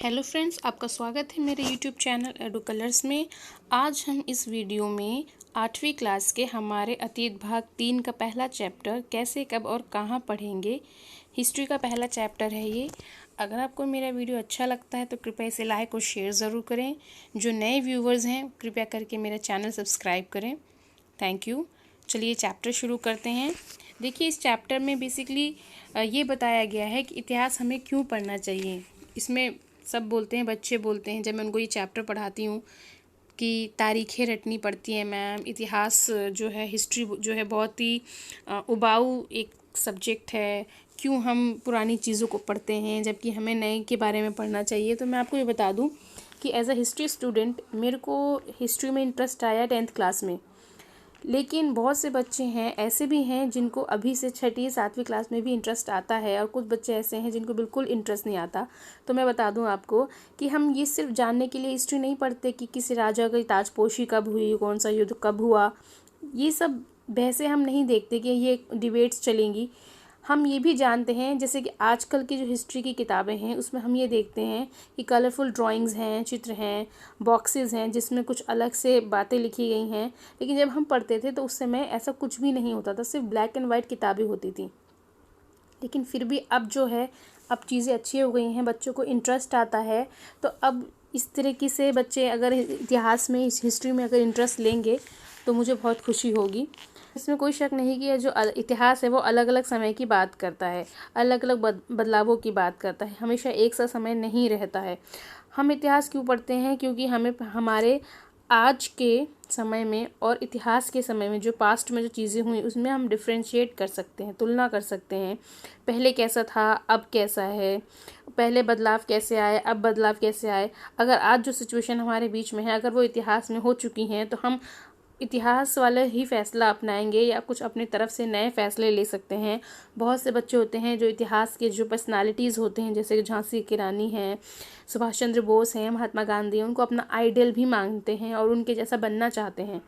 Hello friends, आपका स्वागत है मेरे यूट्यूब चैनल एडू कलर्स में। आज हम इस वीडियो में 8वीं क्लास के हमारे अतीत भाग 3 का पहला चैप्टर कैसे कब और कहाँ पढ़ेंगे, हिस्ट्री का पहला चैप्टर है ये। अगर आपको मेरा वीडियो अच्छा लगता है तो कृपया इसे लाइक और शेयर ज़रूर करें। जो नए व्यूवर्स हैं कृपया करके मेरा चैनल सब्सक्राइब करें। Thank you. चलिए चैप्टर शुरू करते हैं। देखिए, इस चैप्टर में बेसिकली ये बताया गया है कि इतिहास हमें क्यों पढ़ना चाहिए। इसमें सब बोलते हैं, बच्चे बोलते हैं जब मैं उनको ये चैप्टर पढ़ाती हूँ कि तारीखें रटनी पड़ती हैं मैम, इतिहास जो है, हिस्ट्री जो है बहुत ही उबाऊ एक सब्जेक्ट है, क्यों हम पुरानी चीज़ों को पढ़ते हैं जबकि हमें नए के बारे में पढ़ना चाहिए। तो मैं आपको ये बता दूँ कि एज अ हिस्ट्री स्टूडेंट मेरे को हिस्ट्री में इंटरेस्ट आया 10th क्लास में। लेकिन बहुत से बच्चे हैं ऐसे भी हैं जिनको अभी से 6ठी 7वीं क्लास में भी इंटरेस्ट आता है, और कुछ बच्चे ऐसे हैं जिनको बिल्कुल इंटरेस्ट नहीं आता। तो मैं बता दूं आपको कि हम ये सिर्फ जानने के लिए हिस्ट्री नहीं पढ़ते कि किसी राजा की ताजपोशी कब हुई, कौन सा युद्ध कब हुआ। ये सब बहसें हम नहीं देखते कि ये डिबेट्स चलेंगी। हम ये भी जानते हैं, जैसे कि आजकल की जो हिस्ट्री की किताबें हैं उसमें हम ये देखते हैं कि कलरफुल ड्राइंग्स हैं, चित्र हैं, बॉक्सेस हैं जिसमें कुछ अलग से बातें लिखी गई हैं। लेकिन जब हम पढ़ते थे तो उस समय ऐसा कुछ भी नहीं होता था, सिर्फ ब्लैक एंड वाइट किताबें होती थी। लेकिन फिर भी अब जो है, अब चीज़ें अच्छी हो गई हैं, बच्चों को इंटरेस्ट आता है। तो अब इस तरीके से बच्चे अगर इतिहास में, इस हिस्ट्री में अगर इंटरेस्ट लेंगे तो मुझे बहुत खुशी होगी। इसमें कोई शक नहीं कि जो इतिहास है वो अलग अलग समय की बात करता है, अलग अलग बदलावों की बात करता है, हमेशा एक सा समय नहीं रहता है। हम इतिहास क्यों पढ़ते हैं? क्योंकि हमें हमारे आज के समय में और इतिहास के समय में जो पास्ट में जो चीज़ें हुई उसमें हम डिफ्रेंशिएट कर सकते हैं, तुलना कर सकते हैं। पहले कैसा था, अब कैसा है, पहले बदलाव कैसे आए, अब बदलाव कैसे आए। अगर आज जो सिचुएशन हमारे बीच में है, अगर वो इतिहास में हो चुकी हैं, तो हम इतिहास वाला ही फ़ैसला अपनाएंगे या कुछ अपनी तरफ से नए फ़ैसले ले सकते हैं। बहुत से बच्चे होते हैं जो इतिहास के जो पर्सनालिटीज़ होते हैं, जैसे झांसी की रानी हैं, सुभाष चंद्र बोस हैं, महात्मा गांधी हैं, उनको अपना आइडियल भी मानते हैं और उनके जैसा बनना चाहते हैं।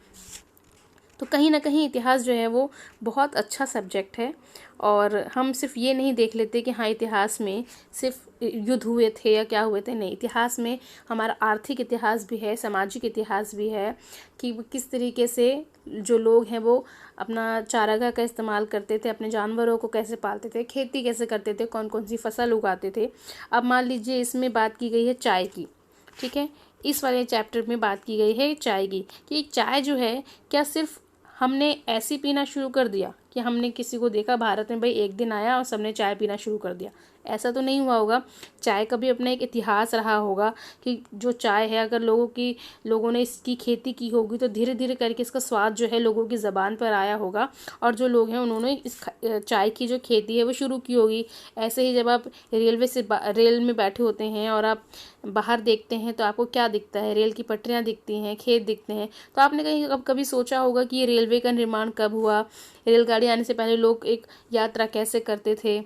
तो कहीं ना कहीं इतिहास जो है वो बहुत अच्छा सब्जेक्ट है। और हम सिर्फ ये नहीं देख लेते कि हाँ इतिहास में सिर्फ युद्ध हुए थे या क्या हुए थे। नहीं, इतिहास में हमारा आर्थिक इतिहास भी है, सामाजिक इतिहास भी है कि किस तरीके से जो लोग हैं वो अपना चारागाह का इस्तेमाल करते थे, अपने जानवरों को कैसे पालते थे, खेती कैसे करते थे, कौन कौन सी फसल उगाते थे। अब मान लीजिए इसमें बात की गई है चाय की, ठीक है, इस वाले चैप्टर में बात की गई है चाय की, कि चाय जो है क्या सिर्फ हमने ऐसे पीना शुरू कर दिया कि हमने किसी को देखा भारत में, भाई एक दिन आया और सबने चाय पीना शुरू कर दिया, ऐसा तो नहीं हुआ होगा। चाय का भी अपना एक इतिहास रहा होगा कि जो चाय है, अगर लोगों ने इसकी खेती की होगी तो धीरे धीरे करके इसका स्वाद जो है लोगों की ज़बान पर आया होगा, और जो लोग हैं उन्होंने इस चाय की जो खेती है वो शुरू की होगी। ऐसे ही जब आप रेल में बैठे होते हैं और आप बाहर देखते हैं तो आपको क्या दिखता है? रेल की पटरियाँ दिखती हैं, खेत दिखते हैं। तो आपने कहीं कभी सोचा होगा कि ये रेलवे का निर्माण कब हुआ, रेलगाड़ी आने से पहले लोग एक यात्रा कैसे करते थे।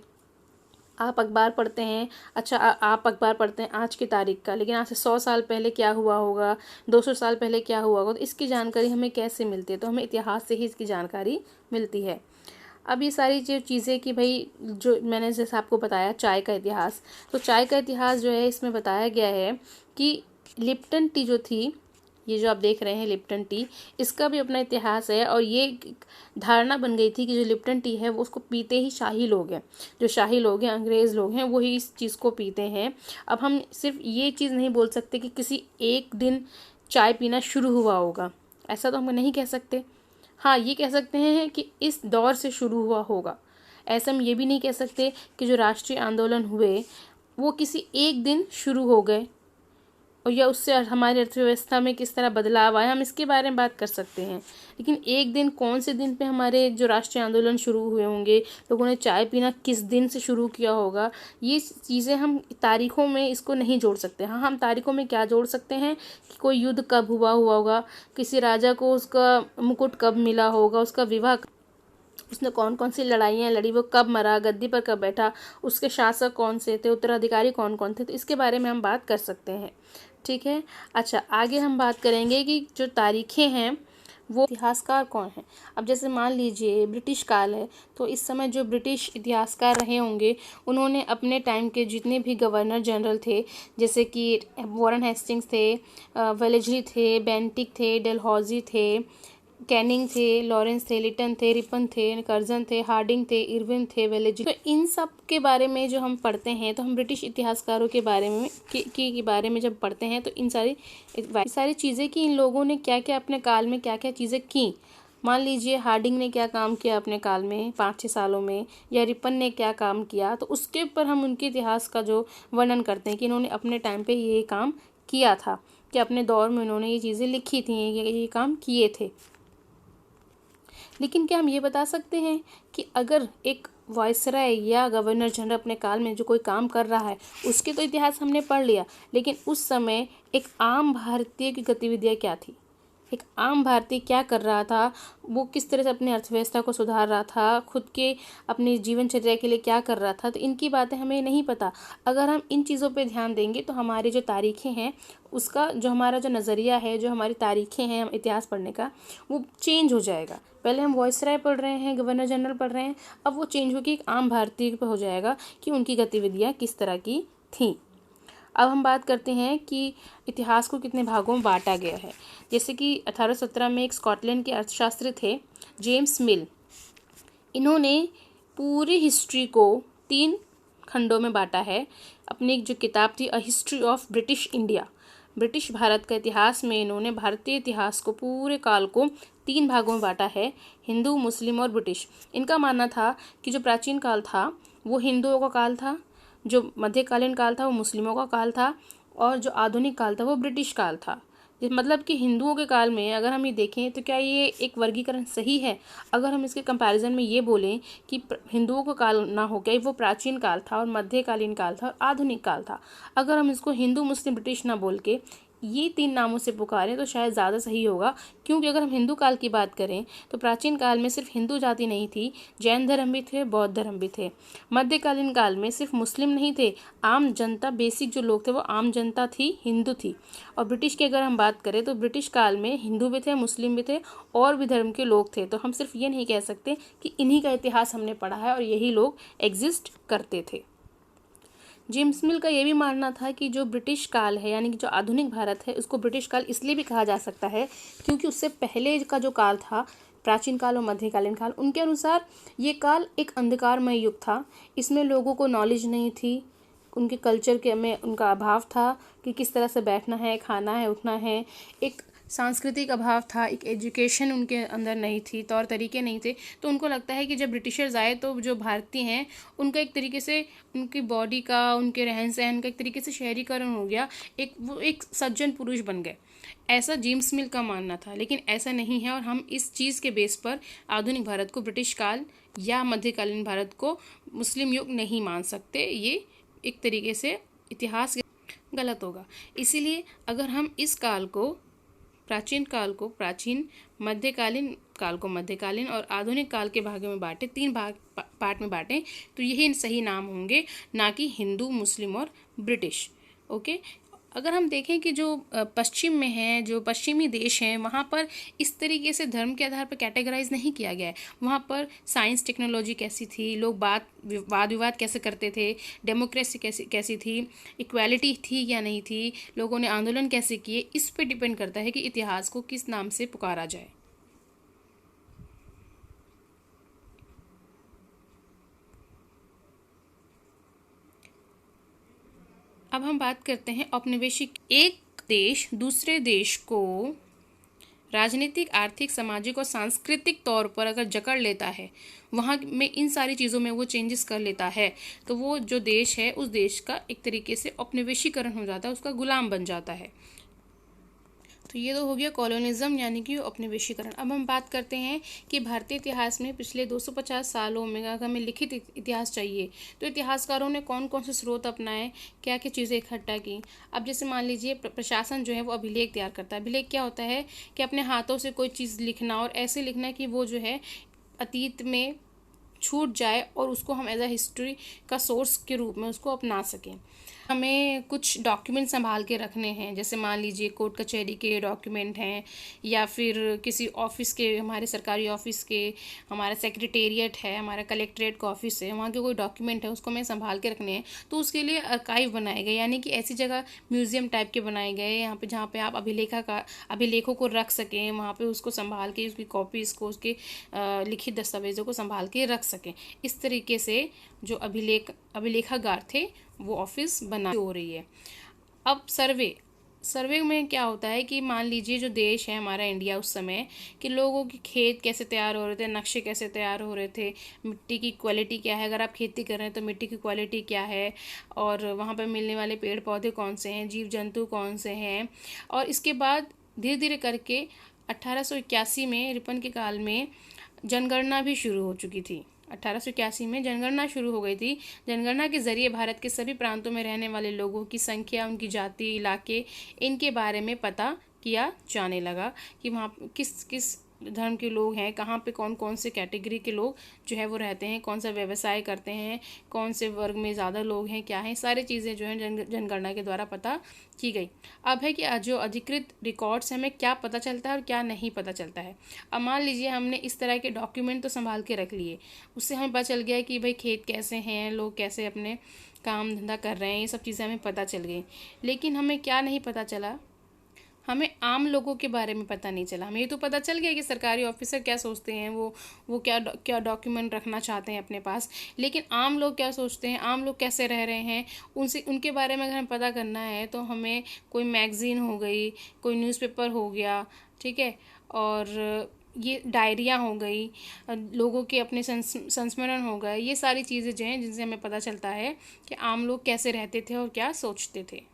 आप अखबार पढ़ते हैं, अच्छा आप अखबार पढ़ते हैं आज की तारीख का, लेकिन आज से 100 साल पहले क्या हुआ होगा, 200 साल पहले क्या हुआ होगा। तो इसकी जानकारी हमें कैसे मिलती है? तो हमें इतिहास से ही इसकी जानकारी मिलती है। अब ये सारी जो चीज़ें कि भाई, जो मैंने जैसे आपको बताया चाय का इतिहास, तो चाय का इतिहास जो है इसमें बताया गया है कि लिप्टन टी जो थी, ये जो आप देख रहे हैं लिप्टन टी, इसका भी अपना इतिहास है। और ये धारणा बन गई थी कि जो लिप्टन टी है वो उसको पीते ही शाही लोग हैं, जो शाही लोग हैं, अंग्रेज़ लोग हैं, वही इस चीज़ को पीते हैं। अब हम सिर्फ ये चीज़ नहीं बोल सकते कि किसी एक दिन चाय पीना शुरू हुआ होगा, ऐसा तो हम नहीं कह सकते। हाँ, ये कह सकते हैं कि इस दौर से शुरू हुआ होगा। ऐसा हम ये भी नहीं कह सकते कि जो राष्ट्रीय आंदोलन हुए वो किसी एक दिन शुरू हो गए और या उससे हमारी अर्थव्यवस्था में किस तरह बदलाव आया, हम इसके बारे में बात कर सकते हैं। लेकिन एक दिन, कौन से दिन पे हमारे जो राष्ट्रीय आंदोलन शुरू हुए होंगे, लोगों ने चाय पीना किस दिन से शुरू किया होगा, ये चीज़ें हम तारीख़ों में इसको नहीं जोड़ सकते। हाँ, हम तारीख़ों में क्या जोड़ सकते हैं कि कोई युद्ध कब हुआ होगा, किसी राजा को उसका मुकुट कब मिला होगा, उसका विवाह, उसने कौन कौन सी लड़ाइयाँ लड़ी, वो कब मरा, गद्दी पर कब बैठा, उसके शासक कौन से थे, उत्तराधिकारी कौन कौन थे। तो इसके बारे में हम बात कर सकते हैं, ठीक है। अच्छा, आगे हम बात करेंगे कि जो तारीखें हैं वो इतिहासकार कौन है। अब जैसे मान लीजिए ब्रिटिश काल है, तो इस समय जो ब्रिटिश इतिहासकार रहे होंगे उन्होंने अपने टाइम के जितने भी गवर्नर जनरल थे, जैसे कि वॉरेन हेस्टिंग्स थे, वेलेस्ली थे, बेंटिक थे, डलहौजी थे, कैनिंग थे, लॉरेंस थे, लिटन थे, रिपन थे, कर्जन थे, हार्डिंग थे, इरविन थे, वेलेस्ली। तो इन सब के बारे में जो हम पढ़ते हैं, तो हम ब्रिटिश इतिहासकारों के बारे में के बारे में जब पढ़ते हैं तो इन सारी चीज़ें कि इन लोगों ने क्या क्या अपने काल में क्या क्या चीज़ें की। मान लीजिए हार्डिंग ने क्या काम किया अपने काल में 5-6 सालों में, या रिपन ने क्या काम किया, तो उसके ऊपर हम उनके इतिहास का जो वर्णन करते हैं कि इन्होंने अपने टाइम पे ये काम किया था, कि अपने दौर में उन्होंने ये चीज़ें लिखी थी, ये काम किए थे। लेकिन क्या हम ये बता सकते हैं कि अगर एक वायसराय या गवर्नर जनरल अपने काल में जो कोई काम कर रहा है उसके तो इतिहास हमने पढ़ लिया, लेकिन उस समय एक आम भारतीय की गतिविधियाँ क्या थी, एक आम भारतीय क्या कर रहा था, वो किस तरह से अपनी अर्थव्यवस्था को सुधार रहा था, खुद के अपनी जीवनचर्या के लिए क्या कर रहा था, तो इनकी बातें हमें नहीं पता। अगर हम इन चीज़ों पे ध्यान देंगे तो हमारी जो तारीखें हैं उसका जो हमारा जो नज़रिया है, जो हमारी तारीखें हैं हम इतिहास पढ़ने का, वो चेंज हो जाएगा। पहले हम वायसराय पढ़ रहे हैं, गवर्नर जनरल पढ़ रहे हैं, अब वो चेंज होकर एक आम भारतीय पे हो जाएगा कि उनकी गतिविधियाँ किस तरह की थीं। अब हम बात करते हैं कि इतिहास को कितने भागों में बांटा गया है। जैसे कि 1817 में एक स्कॉटलैंड के अर्थशास्त्री थे जेम्स मिल, इन्होंने पूरी हिस्ट्री को 3 खंडों में बांटा है। अपनी एक जो किताब थी a history of British India, British Bharat का इतिहास में इन्होंने भारतीय इतिहास को पूरे काल को 3 भागों में बांटा है, हिंदू, मुस्लिम और ब्रिटिश। इनका मानना था कि जो प्राचीन काल था वो हिंदुओं का काल था, जो मध्यकालीन काल था वो मुस्लिमों का काल था, और जो आधुनिक काल था वो ब्रिटिश काल था। मतलब कि हिंदुओं के काल में अगर हम ये देखें तो क्या ये एक वर्गीकरण सही है। अगर हम इसके कंपैरिजन में ये बोलें कि हिंदुओं का काल ना हो गया, वो प्राचीन काल था और मध्यकालीन काल था और आधुनिक काल था, अगर हम इसको हिंदू, मुस्लिम, ब्रिटिश ना बोल के ये 3 नामों से पुकारें तो शायद ज़्यादा सही होगा। क्योंकि अगर हम हिंदू काल की बात करें तो प्राचीन काल में सिर्फ हिंदू जाति नहीं थी, जैन धर्म भी थे, बौद्ध धर्म भी थे। मध्यकालीन काल में सिर्फ मुस्लिम नहीं थे, आम जनता, बेसिक जो लोग थे वो आम जनता थी, हिंदू थी। और ब्रिटिश की अगर हम बात करें तो ब्रिटिश काल में हिंदू भी थे, मुस्लिम भी थे, और भी धर्म के लोग थे। तो हम सिर्फ ये नहीं कह सकते कि इन्हीं का इतिहास हमने पढ़ा है और यही लोग एग्जिस्ट करते थे। जेम्स मिल का ये भी मानना था कि जो ब्रिटिश काल है, यानी कि जो आधुनिक भारत है, उसको ब्रिटिश काल इसलिए भी कहा जा सकता है क्योंकि उससे पहले का जो काल था, प्राचीन काल और मध्यकालीन काल, उनके अनुसार ये काल एक अंधकारमय युग था। इसमें लोगों को नॉलेज नहीं थी, उनके कल्चर के में उनका अभाव था कि किस तरह से बैठना है, खाना है, उठना है, एक सांस्कृतिक अभाव था, एक एजुकेशन उनके अंदर नहीं थी, तौर तरीके नहीं थे। तो उनको लगता है कि जब ब्रिटिशर्स आए तो जो भारतीय हैं उनका एक तरीके से उनकी बॉडी का, उनके रहन सहन का एक तरीके से शहरीकरण हो गया, वो एक सज्जन पुरुष बन गए। ऐसा जेम्स मिल का मानना था, लेकिन ऐसा नहीं है। और हम इस चीज़ के बेस पर आधुनिक भारत को ब्रिटिश काल या मध्यकालीन भारत को मुस्लिम युग नहीं मान सकते। ये एक तरीके से इतिहास गलत होगा। इसीलिए अगर हम इस काल को, प्राचीन काल को प्राचीन, मध्यकालीन काल को मध्यकालीन और आधुनिक काल के भागों में बांटे, 3 पार्ट में बांटें, तो यही सही नाम होंगे, ना कि हिंदू, मुस्लिम और ब्रिटिश। ओके। अगर हम देखें कि जो पश्चिम में है, जो पश्चिमी देश हैं, वहाँ पर इस तरीके से धर्म के आधार पर कैटेगराइज नहीं किया गया है। वहाँ पर साइंस टेक्नोलॉजी कैसी थी, लोग वाद विवाद कैसे करते थे, डेमोक्रेसी कैसी थी, इक्वालिटी थी या नहीं थी, लोगों ने आंदोलन कैसे किए, इस पर डिपेंड करता है कि इतिहास को किस नाम से पुकारा जाए। अब हम बात करते हैं औपनिवेशिक। एक देश दूसरे देश को राजनीतिक, आर्थिक, सामाजिक और सांस्कृतिक तौर पर अगर जकड़ लेता है, वहाँ में इन सारी चीज़ों में वो चेंजेस कर लेता है, तो वो जो देश है उस देश का एक तरीके से औपनिवेशीकरण हो जाता है, उसका गुलाम बन जाता है। तो ये तो हो गया कॉलोनिज्म यानी कि औपनिवेशीकरण। अब हम बात करते हैं कि भारतीय इतिहास में पिछले 250 सालों में अगर हमें लिखित इतिहास चाहिए तो इतिहासकारों ने कौन कौन से स्रोत अपनाए, क्या क्या चीज़ें इकट्ठा की। अब जैसे मान लीजिए प्रशासन जो है वो अभिलेख तैयार करता है। अभिलेख क्या होता है कि अपने हाथों से कोई चीज़ लिखना, और ऐसे लिखना कि वो जो है अतीत में छूट जाए और उसको हम एज अ हिस्ट्री का सोर्स के रूप में उसको अपना सकें। हमें कुछ डॉक्यूमेंट संभाल के रखने हैं, जैसे मान लीजिए कोर्ट कचहरी के डॉक्यूमेंट हैं, या फिर किसी ऑफिस के, हमारे सरकारी ऑफिस के, हमारा सेक्रेटेरिएट है, हमारा कलेक्ट्रेट का ऑफिस है, वहाँ के कोई डॉक्यूमेंट है उसको हमें संभाल के रखने हैं। तो उसके लिए आर्काइव बनाए गए, यानी कि ऐसी जगह म्यूजियम टाइप के बनाए गए यहाँ पे, जहाँ पे आप अभिलेखों को रख सकें, वहाँ पे उसको संभाल के, उसकी कॉपीज़ को, उसके लिखित दस्तावेज़ों को संभाल के रख सकें। इस तरीके से जो अभिलेखागार थे वो ऑफिस बना हो रही है। अब सर्वे में क्या होता है कि मान लीजिए जो देश है हमारा इंडिया, उस समय कि लोगों के खेत कैसे तैयार हो रहे थे, नक्शे कैसे तैयार हो रहे थे, मिट्टी की क्वालिटी क्या है, अगर आप खेती कर रहे हैं तो मिट्टी की क्वालिटी क्या है, और वहाँ पर मिलने वाले पेड़ पौधे कौन से हैं, जीव जंतु कौन से हैं। और इसके बाद धीरे धीरे करके 1881 में, रिपन के काल में जनगणना भी शुरू हो चुकी थी। 1881 में जनगणना शुरू हो गई थी। जनगणना के जरिए भारत के सभी प्रांतों में रहने वाले लोगों की संख्या, उनकी जाति, इलाके, इनके बारे में पता किया जाने लगा कि वहाँ किस किस धर्म के लोग हैं, कहाँ पे कौन कौन से कैटेगरी के लोग जो है वो रहते हैं, कौन सा व्यवसाय करते हैं, कौन से वर्ग में ज़्यादा लोग हैं, क्या हैं, सारी चीज़ें जो हैं जनगणना के द्वारा पता की गई। अब है कि जो अधिकृत रिकॉर्ड्स हमें क्या पता चलता है और क्या नहीं पता चलता है। अब मान लीजिए हमने इस तरह के डॉक्यूमेंट तो संभाल के रख लिए, उससे हमें पता चल गया कि भाई खेत कैसे हैं, लोग कैसे अपने काम धंधा कर रहे हैं, ये सब चीज़ें हमें पता चल गई। लेकिन हमें क्या नहीं पता चला, हमें आम लोगों के बारे में पता नहीं चला। हमें ये तो पता चल गया कि सरकारी ऑफिसर क्या सोचते हैं, वो क्या डॉक्यूमेंट रखना चाहते हैं अपने पास, लेकिन आम लोग क्या सोचते हैं, आम लोग कैसे रह रहे हैं, उनके बारे में अगर हमें पता करना है तो हमें कोई मैगज़ीन हो गई, कोई न्यूज़पेपर हो गया, ठीक है, और ये डायरियाँ हो गई, लोगों के अपने संस्मरण हो गए, ये सारी चीज़ें जो हैं जिनसे हमें पता चलता है कि आम लोग कैसे रहते थे और क्या सोचते थे।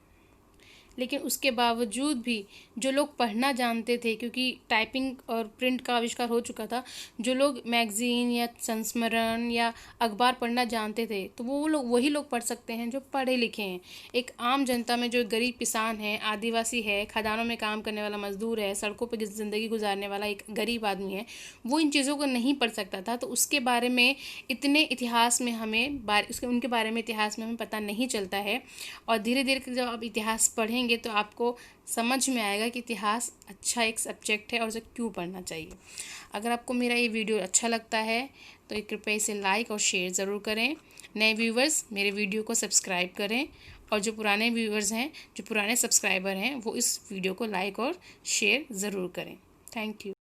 लेकिन उसके बावजूद भी जो लोग पढ़ना जानते थे, क्योंकि टाइपिंग और प्रिंट का आविष्कार हो चुका था, जो लोग मैगज़ीन या संस्मरण या अखबार पढ़ना जानते थे, तो वो लोग वही लोग पढ़ सकते हैं जो पढ़े लिखे हैं। एक आम जनता में जो एक गरीब किसान है, आदिवासी है, खदानों में काम करने वाला मजदूर है, सड़कों पर ज़िंदगी गुजारने वाला एक गरीब आदमी है, वो इन चीज़ों को नहीं पढ़ सकता था। तो उसके बारे में इतने इतिहास में हमें उनके बारे में इतिहास में हमें पता नहीं चलता है। और धीरे धीरे जब आप इतिहास पढ़ेंगे तो आपको समझ में आएगा कि इतिहास अच्छा एक सब्जेक्ट है और उसे क्यों पढ़ना चाहिए। अगर आपको मेरा ये वीडियो अच्छा लगता है तो कृपया इसे लाइक और शेयर ज़रूर करें। नए व्यूवर्स मेरे वीडियो को सब्सक्राइब करें, और जो पुराने व्यूवर्स हैं, जो पुराने सब्सक्राइबर हैं, वो इस वीडियो को लाइक और शेयर ज़रूर करें। Thank you.